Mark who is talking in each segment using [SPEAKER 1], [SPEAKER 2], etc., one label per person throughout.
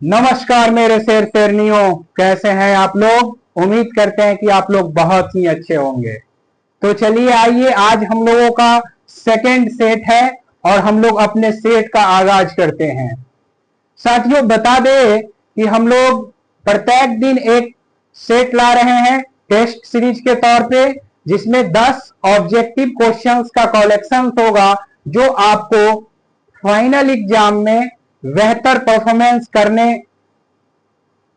[SPEAKER 1] नमस्कार मेरे शेर शेरनियों, कैसे हैं आप लोग। उम्मीद करते हैं कि आप लोग बहुत ही अच्छे होंगे। तो चलिए आइए, आज हम लोगों का सेकंड सेट है और हम लोग अपने सेट का आगाज करते हैं। साथियों बता दें कि हम लोग प्रत्येक दिन एक सेट ला रहे हैं टेस्ट सीरीज के तौर पे, जिसमें 10 ऑब्जेक्टिव क्वेश्चंस का कलेक्शन होगा जो आपको फाइनल एग्जाम में बेहतर परफॉर्मेंस करने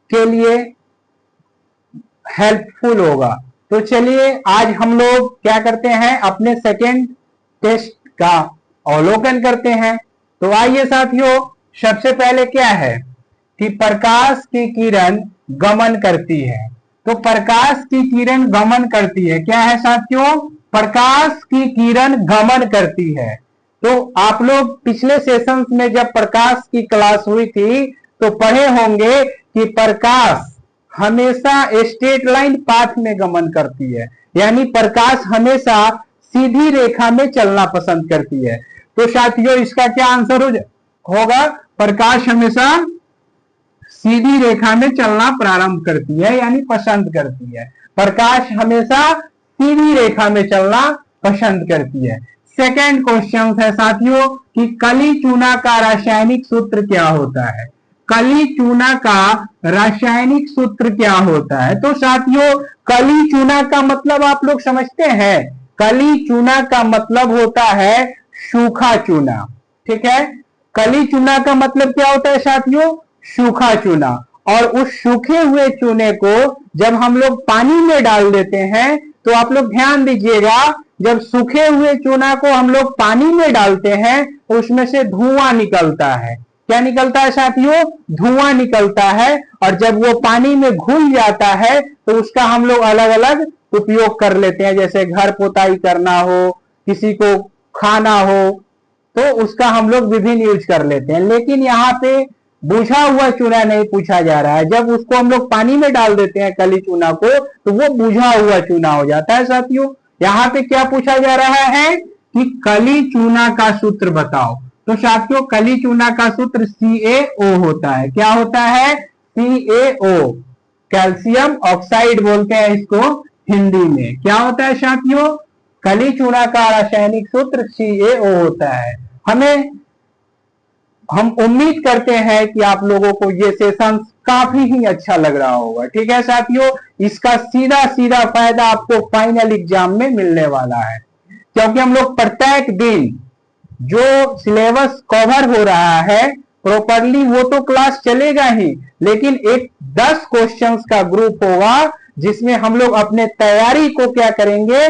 [SPEAKER 1] के लिए हेल्पफुल होगा। तो चलिए आज हम लोग क्या करते हैं, अपने सेकेंड टेस्ट का अवलोकन करते हैं। तो आइए साथियों, सबसे पहले क्या है कि प्रकाश की किरण गमन करती है। तो प्रकाश की किरण गमन करती है, क्या है साथियों, प्रकाश की किरण गमन करती है। तो आप लोग पिछले सेशंस में जब प्रकाश की क्लास हुई थी तो पढ़े होंगे कि प्रकाश हमेशा स्ट्रेट लाइन पाथ में गमन करती है, यानी प्रकाश हमेशा सीधी रेखा में चलना पसंद करती है। तो साथियों इसका क्या आंसर होगा, प्रकाश हमेशा सीधी रेखा में चलना प्रारंभ करती है, यानी पसंद करती है। प्रकाश हमेशा सीधी रेखा में चलना पसंद करती है। सेकेंड क्वेश्चन है साथियों कि कली चूना का रासायनिक सूत्र क्या होता है। कली चूना का रासायनिक सूत्र क्या होता है। तो साथियों कली चूना का मतलब आप लोग समझते हैं, कली चूना का मतलब होता है सूखा चूना। ठीक है, कली चूना का मतलब क्या होता है साथियों, सूखा चूना। और उस सूखे हुए चूने को जब हम लोग पानी में डाल देते हैं तो आप लोग ध्यान दीजिएगा, जब सूखे हुए चूना को हम लोग पानी में डालते हैं तो उसमें से धुआं निकलता है। क्या निकलता है साथियों, धुआं निकलता है। और जब वो पानी में घुल जाता है तो उसका हम लोग अलग अलग उपयोग कर लेते हैं, जैसे घर पोताई करना हो, किसी को खाना हो, तो उसका हम लोग विभिन्न यूज कर लेते हैं। लेकिन यहाँ पे बुझा हुआ चूना नहीं पूछा जा रहा है। जब उसको हम लोग पानी में डाल देते हैं कली चूना को तो वो बुझा हुआ चूना हो जाता है साथियों। यहाँ पे क्या पूछा जा रहा है कि कली चूना का सूत्र बताओ। तो साथियों कली चूना का सूत्र CaO होता है। क्या होता है, CaO, कैल्शियम ऑक्साइड बोलते हैं इसको हिंदी में। क्या होता है साथियों, कली चूना का रासायनिक सूत्र CaO होता है। हम उम्मीद करते हैं कि आप लोगों को ये सेशन काफी ही अच्छा लग रहा होगा। ठीक है साथियों, इसका सीधा सीधा फायदा आपको फाइनल एग्जाम में मिलने वाला है, क्योंकि हम लोग प्रत्येक दिन जो सिलेबस कवर हो रहा है प्रॉपरली वो तो क्लास चलेगा ही, लेकिन एक 10 क्वेश्चंस का ग्रुप होगा जिसमें हम लोग अपने तैयारी को क्या करेंगे,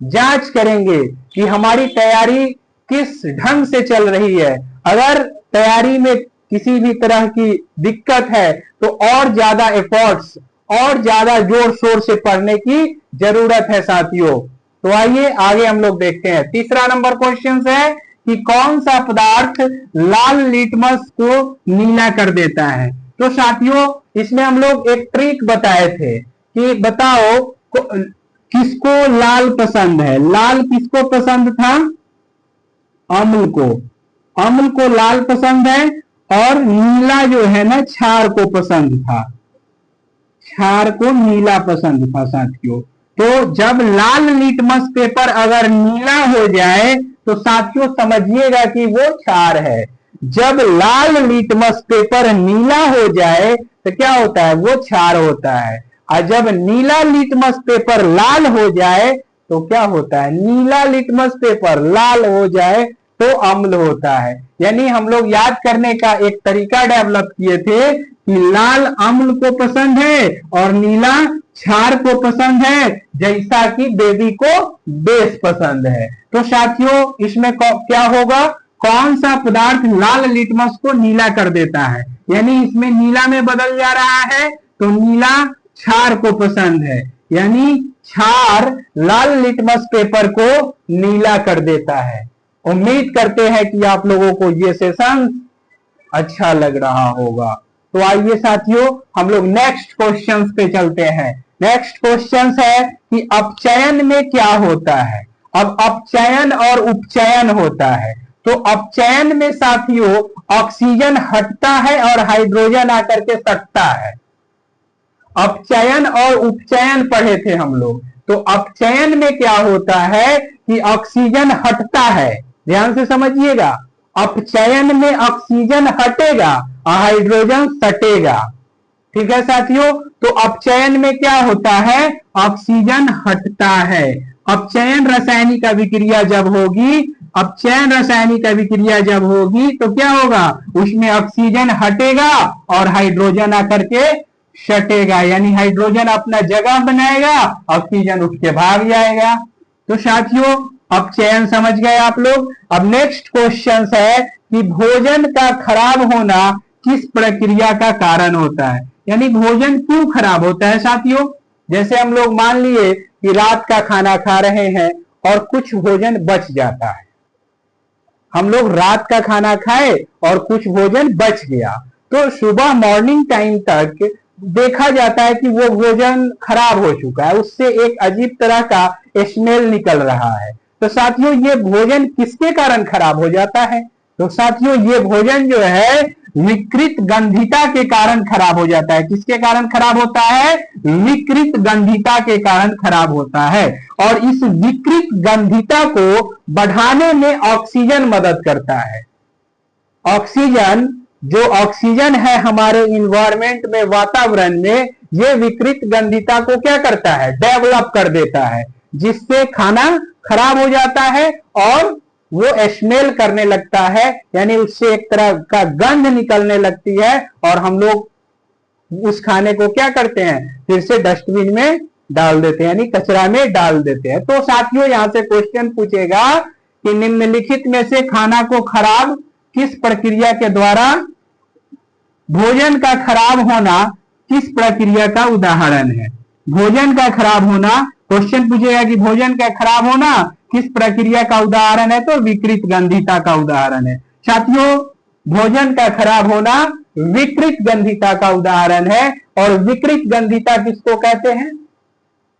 [SPEAKER 1] जांच करेंगे कि हमारी तैयारी किस ढंग से चल रही है। अगर तैयारी में किसी भी तरह की दिक्कत है तो और ज्यादा एफर्ट्स और ज्यादा जोर शोर से पढ़ने की जरूरत है साथियों। तो आइए आगे हम लोग देखते हैं। तीसरा नंबर क्वेश्चन है कि कौन सा पदार्थ लाल लिटमस को नीला कर देता है। तो साथियों इसमें हम लोग एक ट्रिक बताए थे कि बताओ किसको लाल पसंद है। लाल किसको पसंद था, अम्ल को। अम्ल को लाल पसंद है और नीला जो है ना क्षार को पसंद था, क्षार को नीला पसंद था साथियों। तो जब लाल लिटमस पेपर अगर नीला हो जाए तो साथियों समझिएगा कि वो क्षार है। जब लाल लिटमस पेपर नीला हो जाए तो क्या होता है, वो क्षार होता है। और जब नीला लिटमस पेपर लाल हो जाए तो क्या होता है, नीला लिटमस पेपर लाल हो जाए तो अम्ल होता है। यानी हम लोग याद करने का एक तरीका डेवलप किए थे कि लाल अम्ल को पसंद है और नीला क्षार को पसंद है, जैसा कि बेबी को बेस पसंद है। तो साथियों इसमें क्या होगा, कौन सा पदार्थ लाल लिटमस को नीला कर देता है, यानी इसमें नीला में बदल जा रहा है तो नीला क्षार को पसंद है, यानी क्षार लाल लिटमस पेपर को नीला कर देता है। उम्मीद करते हैं कि आप लोगों को ये सेशन अच्छा लग रहा होगा। तो आइए साथियों हम लोग नेक्स्ट क्वेश्चन पे चलते हैं। नेक्स्ट क्वेश्चन है कि अपचयन में क्या होता है। अब अपचयन और उपचयन होता है। तो अपचयन में साथियों ऑक्सीजन हटता है और हाइड्रोजन आकर के सटता है। अपचयन और उपचयन पढ़े थे हम लोग। तो अपचयन में क्या होता है कि ऑक्सीजन हटता है, ध्यान से समझिएगा। अपचयन में ऑक्सीजन हटेगा और हाइड्रोजन सटेगा। ठीक है साथियों, तो अपचयन में क्या होता है, ऑक्सीजन हटता है। अपचयन रासायनिक अभिक्रिया जब होगी, अपचयन रासायनिक अभिक्रिया जब होगी तो क्या होगा, उसमें ऑक्सीजन हटेगा और हाइड्रोजन आकर के सटेगा, यानी हाइड्रोजन अपना जगह बनाएगा, ऑक्सीजन उठ के भाग जाएगा। तो साथियों अपचयन समझ गए आप लोग। अब नेक्स्ट क्वेश्चन है कि भोजन का खराब होना किस प्रक्रिया का कारण होता है, यानी भोजन क्यों खराब होता है साथियों। जैसे हम लोग मान लिए कि रात का खाना खा रहे हैं और कुछ भोजन बच जाता है, हम लोग रात का खाना खाए और कुछ भोजन बच गया, तो सुबह मॉर्निंग टाइम तक देखा जाता है कि वो भोजन खराब हो चुका है, उससे एक अजीब तरह का स्मेल निकल रहा है। तो साथियों ये भोजन किसके कारण खराब हो जाता है, तो साथियों ये भोजन जो है विकृत गंधिता के कारण खराब हो जाता है। किसके कारण खराब होता है, विकृत गंधिता के कारण खराब होता है। और इस विकृत गंधिता को बढ़ाने में ऑक्सीजन मदद करता है। ऑक्सीजन, जो ऑक्सीजन है हमारे इन्वायरमेंट में, वातावरण में, ये विकृत गंधिता को क्या करता है, डेवलप कर देता है, जिससे खाना खराब हो जाता है और वो स्मेल करने लगता है, यानी उससे एक तरह का गंध निकलने लगती है और हम लोग उस खाने को क्या करते हैं, फिर से डस्टबिन में डाल देते हैं, यानी कचरा में डाल देते हैं। तो साथियों यहां से क्वेश्चन पूछेगा कि निम्नलिखित में से खाना को खराब किस प्रक्रिया के द्वारा, भोजन का खराब होना किस प्रक्रिया का उदाहरण है। भोजन का खराब होना, क्वेश्चन पूछेगा कि भोजन का खराब होना किस प्रक्रिया का उदाहरण है, तो विकृत गंधिता का उदाहरण है। साथियों भोजन का खराब होना विकृत गंधिता का उदाहरण है। और विकृत गंधिता किसको कहते हैं,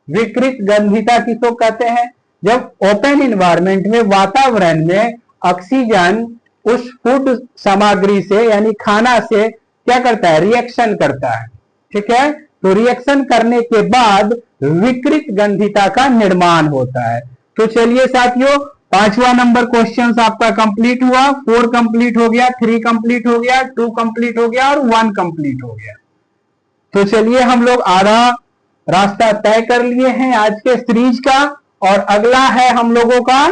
[SPEAKER 1] विकृत गंधिता किसको कहते हैं, जब ओपन इन्वायरमेंट में, वातावरण में ऑक्सीजन उस फूड सामग्री से यानी खाना से क्या करता है, रिएक्शन करता है। ठीक है, तो रिएक्शन करने के बाद विकृत गंधिता का निर्माण होता है। तो चलिए साथियों 5वां नंबर क्वेश्चन आपका कंप्लीट हुआ, 4 कंप्लीट हो गया, 3 कंप्लीट हो गया, 2 कंप्लीट हो गया और 1 कंप्लीट हो गया। तो चलिए हम लोग आधा रास्ता तय कर लिए हैं आज के सीरीज का, और अगला है हम लोगों का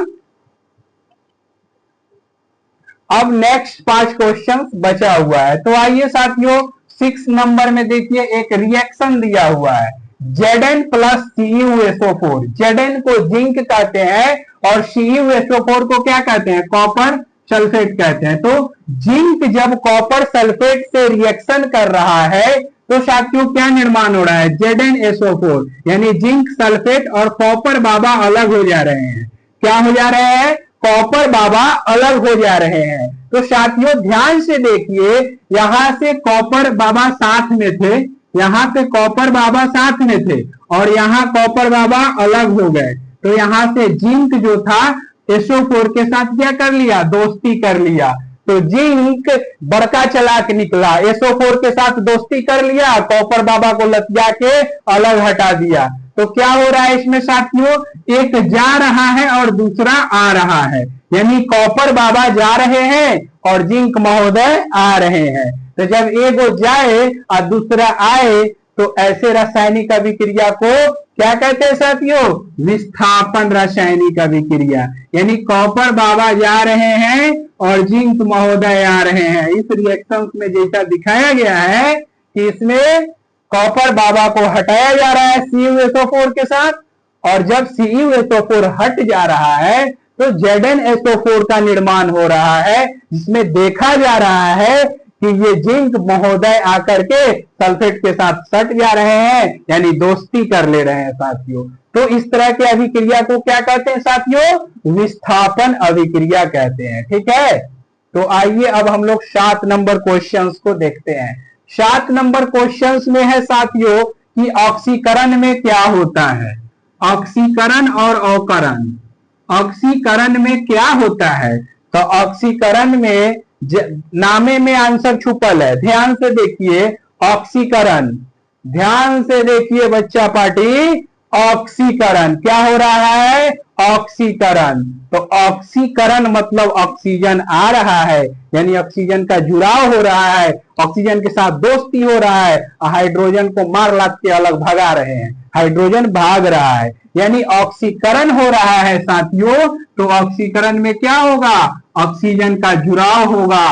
[SPEAKER 1] अब नेक्स्ट 5 क्वेश्चन बचा हुआ है। तो आइए साथियों 6 नंबर में देखिए एक रिएक्शन दिया हुआ है, Zn प्लस CuSO4। Zn को जिंक कहते हैं और CuSO4 को क्या कहते हैं, कॉपर सल्फेट कहते हैं। तो जिंक जब कॉपर सल्फेट से रिएक्शन कर रहा है तो साथियों क्या निर्माण हो रहा है, ZnSO4, यानी जिंक सल्फेट और कॉपर बाबा अलग हो जा रहे हैं। क्या हो जा रहे हैं, कॉपर बाबा अलग हो जा रहे हैं। तो साथियों ध्यान से देखिए, यहां से कॉपर बाबा साथ में थे, यहां पे कॉपर बाबा साथ में थे और यहाँ कॉपर बाबा अलग हो गए। तो यहां से जिंक जो था SO4 के साथ क्या कर लिया, दोस्ती कर लिया। तो जिंक बड़का चालाक निकला, SO4 के साथ दोस्ती कर लिया, कॉपर बाबा को लतिया के अलग हटा दिया। तो क्या हो रहा है इसमें साथियों, एक जा रहा है और दूसरा आ रहा है, यानी कॉपर बाबा जा रहे हैं और जिंक महोदय आ रहे हैं। तो जब एक जाए और दूसरा आए तो ऐसे रासायनिक अभिक्रिया को क्या कहते हैं साथियों, विस्थापन रासायनिक अभिक्रिया, यानी कॉपर बाबा जा रहे हैं और जिंक महोदय आ रहे हैं। इस रिएक्शन में जैसा दिखाया गया है कि इसमें कॉपर बाबा को हटाया जा रहा है CuSO4 के साथ, और जब CuSO4 हट जा रहा है तो ZnSO4 का निर्माण हो रहा है, जिसमें देखा जा रहा है कि ये जिंक महोदय आकर के सल्फेट के साथ सट जा रहे हैं, यानी दोस्ती कर ले रहे हैं साथियों। तो इस तरह की अभिक्रिया को क्या कहते हैं साथियों, विस्थापन अभिक्रिया कहते हैं। ठीक है, तो आइए अब हम लोग 7 नंबर क्वेश्चंस को देखते हैं। 7 नंबर क्वेश्चंस में है साथियों कि ऑक्सीकरण में क्या होता है, ऑक्सीकरण और अवकरण। ऑक्सीकरण में क्या होता है, तो ऑक्सीकरण में नामे में आंसर छुपल है। ध्यान से देखिए, ऑक्सीकरण, ध्यान से देखिए बच्चा पार्टी, ऑक्सीकरण क्या हो रहा है? ऑक्सीकरण। तो ऑक्सीकरण मतलब ऑक्सीजन आ रहा है, यानी ऑक्सीजन का जुड़ाव हो रहा है, ऑक्सीजन के साथ दोस्ती हो रहा है, हाइड्रोजन को मार लाद के अलग भगा रहे हैं, हाइड्रोजन भाग रहा है, यानी ऑक्सीकरण हो रहा है साथियों। तो ऑक्सीकरण में क्या होगा? ऑक्सीजन का जुड़ाव होगा।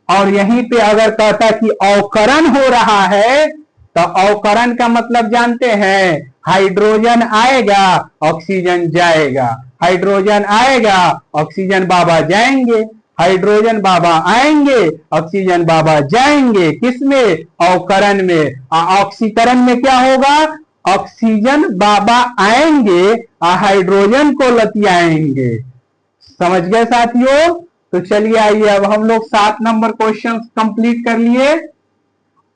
[SPEAKER 1] और यहीं पे अगर कहता कि अवकरण हो रहा है, तो अवकरण का मतलब जानते हैं, हाइड्रोजन आएगा ऑक्सीजन जाएगा, हाइड्रोजन आएगा ऑक्सीजन बाबा जाएंगे, हाइड्रोजन बाबा आएंगे ऑक्सीजन बाबा जाएंगे, किसमें? अवकरण में। ऑक्सीकरण में क्या होगा? ऑक्सीजन बाबा आएंगे और हाइड्रोजन को लतियाएंगे। समझ गए साथियों? तो चलिए आइए अब हम लोग 7 नंबर क्वेश्चन कंप्लीट कर लिए।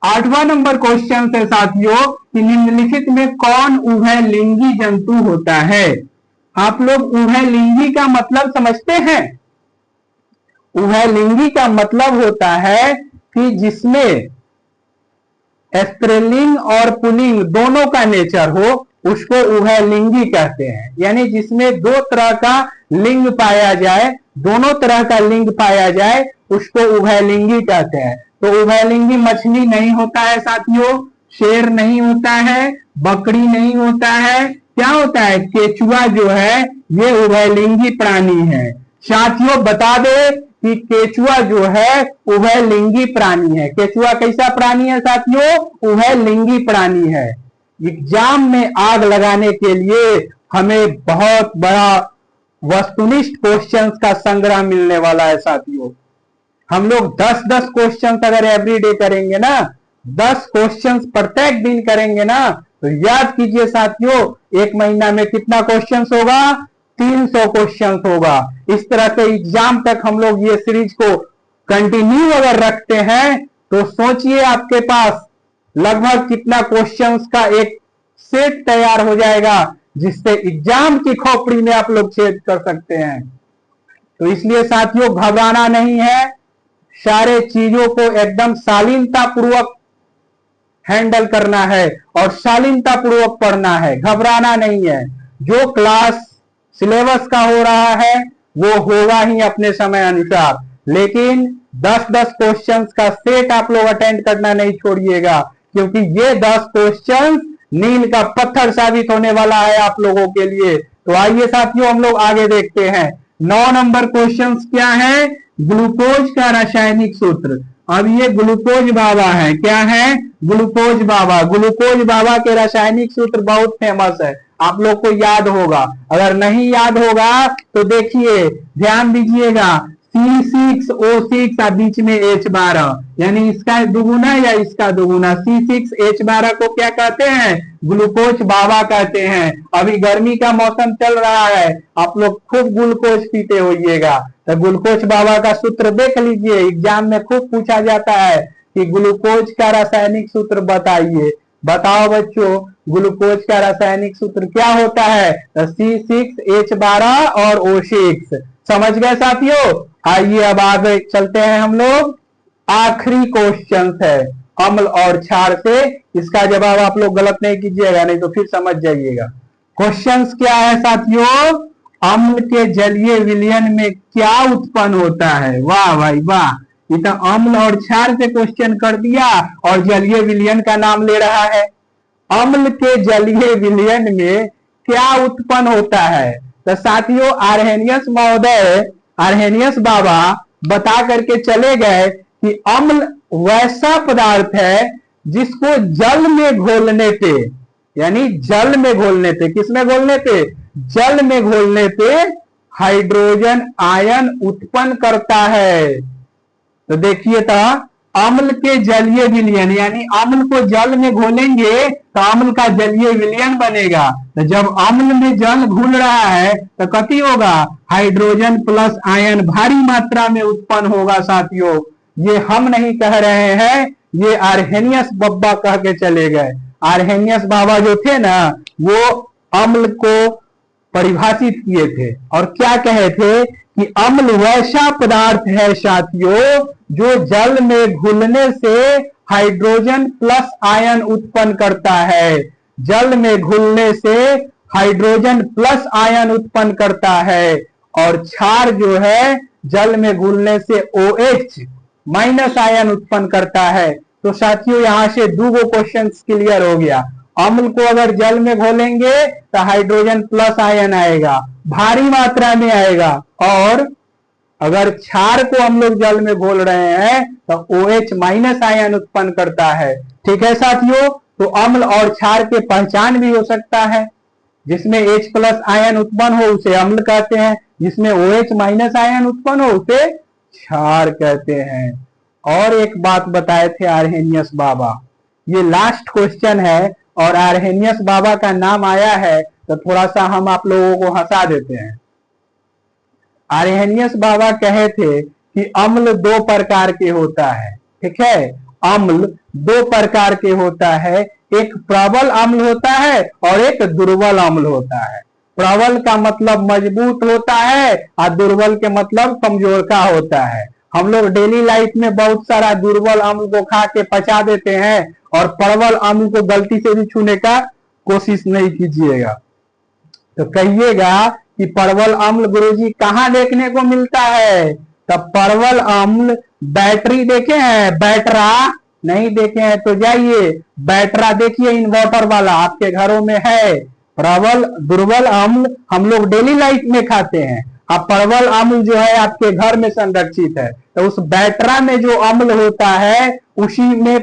[SPEAKER 1] 8वां नंबर क्वेश्चन है साथियों कि निम्नलिखित में कौन उभयलिंगी जंतु होता है? आप लोग उभयलिंगी का मतलब समझते हैं? उभयलिंगी का मतलब होता है कि जिसमें स्त्रीलिंग और पुल्लिंग दोनों का नेचर हो, उसको उभयलिंगी कहते हैं। यानी जिसमें दो तरह का लिंग पाया जाए, दोनों तरह का लिंग पाया जाए, उसको उभयलिंगी कहते हैं। तो उभयलिंगी मछली नहीं होता है साथियों, शेर नहीं होता है, बकरी नहीं होता है, क्या होता है? केचुआ जो है ये उभयलिंगी प्राणी है। साथियों बता दे कि केचुआ जो है उभयलिंगी प्राणी है। केचुआ कैसा प्राणी है साथियों? उभयलिंगी प्राणी है। एग्जाम में आग लगाने के लिए हमें बहुत बड़ा वस्तुनिष्ठ क्वेश्चंस का संग्रह मिलने वाला है साथियों। हम लोग 10-10 क्वेश्चंस अगर एवरीडे करेंगे ना, 10 क्वेश्चंस प्रत्येक दिन करेंगे ना, तो याद कीजिए साथियों, एक महीना में कितना क्वेश्चंस होगा? 300 क्वेश्चंस होगा। इस तरह से एग्जाम तक हम लोग ये सीरीज को कंटिन्यू अगर रखते हैं तो सोचिए आपके पास लगभग कितना क्वेश्चंस का एक सेट तैयार हो जाएगा, जिससे एग्जाम की खोपड़ी में आप लोग छेद कर सकते हैं। तो इसलिए साथियों घबराना नहीं है, सारे चीजों को एकदम शालीनता पूर्वक हैंडल करना है और शालीनता पूर्वक पढ़ना है, घबराना नहीं है। जो क्लास सिलेबस का हो रहा है वो होगा ही अपने समय अनुसार, लेकिन 10-10 क्वेश्चंस का सेट आप लोग अटेंड करना नहीं छोड़िएगा, क्योंकि ये 10 क्वेश्चंस नील का पत्थर साबित होने वाला है आप लोगों के लिए। तो आइए साथियों हम लोग आगे देखते हैं। 9 नंबर क्वेश्चन क्या है? ग्लूकोज का रासायनिक सूत्र। अब ये ग्लूकोज बाबा है, क्या है? ग्लूकोज बाबा। ग्लूकोज बाबा के रासायनिक सूत्र बहुत फेमस है, आप लोग को याद होगा। अगर नहीं याद होगा तो देखिए ध्यान दीजिएगा, C6O6 और बीच में H12, यानी इसका दुगुना या इसका दुगुना, C6H12 को क्या कहते हैं? ग्लूकोज बाबा कहते हैं। अभी गर्मी का मौसम चल रहा है, आप लोग खूब ग्लूकोज पीते होइएगा, तो ग्लूकोज बाबा का सूत्र देख लीजिए, एग्जाम में खूब पूछा जाता है कि ग्लूकोज का रासायनिक सूत्र बताइए। बताओ बच्चों, ग्लूकोज का रासायनिक सूत्र क्या होता है? C6H12 और O6। समझ गए साथियों? आइए अब आगे चलते हैं हम लोग। आखिरी क्वेश्चन है अम्ल और क्षार से, इसका जवाब आप लोग गलत नहीं कीजिएगा, नहीं तो फिर समझ जाइएगा। क्वेश्चन क्या है साथियों? अम्ल के जलीय विलयन में क्या उत्पन्न होता है? वाह भाई वाह, ये तो अम्ल और क्षार से क्वेश्चन कर दिया और जलीय विलयन का नाम ले रहा है। अम्ल के जलीय विलयन में क्या उत्पन्न होता है? तो साथियों आर्हेनियस महोदय, आर्हेनियस बाबा बता करके चले गए कि अम्ल वैसा पदार्थ है जिसको जल में घोलने पे, यानी जल में घोलने पे, किसमें घोलने पे? जल में घोलने पे हाइड्रोजन आयन उत्पन्न करता है। तो देखिए तो अम्ल के जलीय विलयन, यानी अम्ल को जल में घोलेंगे तो अम्ल का जलीय विलयन बनेगा। तो जब अम्ल में जल घुल रहा है तो कथी होगा? हाइड्रोजन प्लस आयन भारी मात्रा में उत्पन्न होगा साथियों। ये हम नहीं कह रहे हैं, ये आर्हेनियस बाबा कह के चले गए। आर्हेनियस बाबा जो थे ना, वो अम्ल को परिभाषित किए थे और क्या कहे थे कि अम्ल वैसा पदार्थ है साथियों जो जल में घुलने से हाइड्रोजन प्लस आयन उत्पन्न करता है। जल में घुलने से हाइड्रोजन प्लस आयन उत्पन्न करता है और क्षार जो है जल में घुलने से OH माइनस आयन उत्पन्न करता है। तो साथियों यहां से दो क्वेश्चन क्लियर हो गया। अम्ल को अगर जल में घोलेंगे तो हाइड्रोजन प्लस आयन आएगा, भारी मात्रा में आएगा, और अगर क्षार को हम लोग जल में घोल रहे हैं तो OH माइनस आयन उत्पन्न करता है। ठीक है साथियों, तो अम्ल और क्षार के पहचान भी हो सकता है। जिसमें H प्लस आयन उत्पन्न हो उसे अम्ल कहते हैं, जिसमें OH माइनस आयन उत्पन्न हो उसे क्षार कहते हैं। और एक बात बताए थे आर्हेनियस बाबा, ये लास्ट क्वेश्चन है और आर्हेनियस बाबा का नाम आया है तो थोड़ा सा हम आप लोगों को हंसा देते हैं। आर्हेनियस बाबा कहे थे कि अम्ल दो प्रकार के होता है। ठीक है, अम्ल दो प्रकार के होता है, एक प्रबल अम्ल होता है और एक दुर्बल अम्ल होता है। प्रबल का मतलब मजबूत होता है और दुर्बल के मतलब कमजोर का होता है। हम लोग डेली लाइफ में बहुत सारा दुर्बल अम्ल को खा के पचा देते हैं और प्रबल अम्ल को गलती से भी छूने का कोशिश नहीं कीजिएगा। तो कहिएगा कि प्रबल अम्ल गुरुजी कहाँ देखने को मिलता है? तब प्रबल अम्ल बैटरी देखे हैं? बैटरा नहीं देखे हैं तो जाइए बैटरा देखिए, इन्वर्टर वाला आपके घरों में है। प्रबल दुर्बल अम्ल हम लोग डेली लाइफ में खाते हैं, अब प्रबल अम्ल जो है आपके घर में संरक्षित है। तो उस बैटरा में जो अम्ल होता है उसी में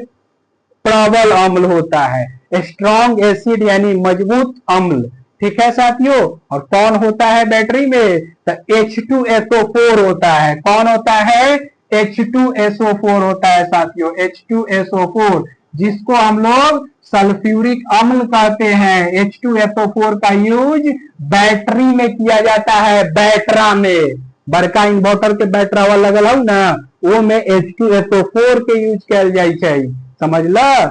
[SPEAKER 1] प्रबल अम्ल होता है, स्ट्रॉन्ग एसिड यानी मजबूत अम्ल। ठीक है साथियों, और कौन होता है बैटरी में? तो H2SO4 होता है। कौन होता है? H2SO4 होता है साथियों, H2SO4, जिसको हम लोग सल्फ्यूरिक अम्ल कहते हैं। H2SO4 का यूज बैटरी में किया जाता है, बैटरा में। बड़का इन्वर्टर के बैटरा वाला लगल हो ना, वो में H2SO4 के यूज किया जाए, समझ ला।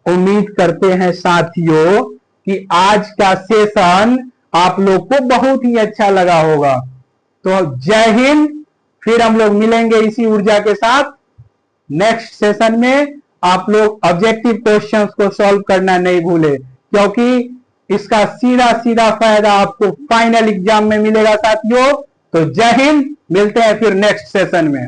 [SPEAKER 1] उम्मीद करते हैं साथियों कि आज का सेशन आप लोग को बहुत ही अच्छा लगा होगा। तो जय हिंद, फिर हम लोग मिलेंगे इसी ऊर्जा के साथ नेक्स्ट सेशन में। आप लोग ऑब्जेक्टिव क्वेश्चंस को सॉल्व करना नहीं भूले, क्योंकि इसका सीधा सीधा फायदा आपको फाइनल एग्जाम में मिलेगा साथियों। तो जय हिंद, मिलते हैं फिर नेक्स्ट सेशन में।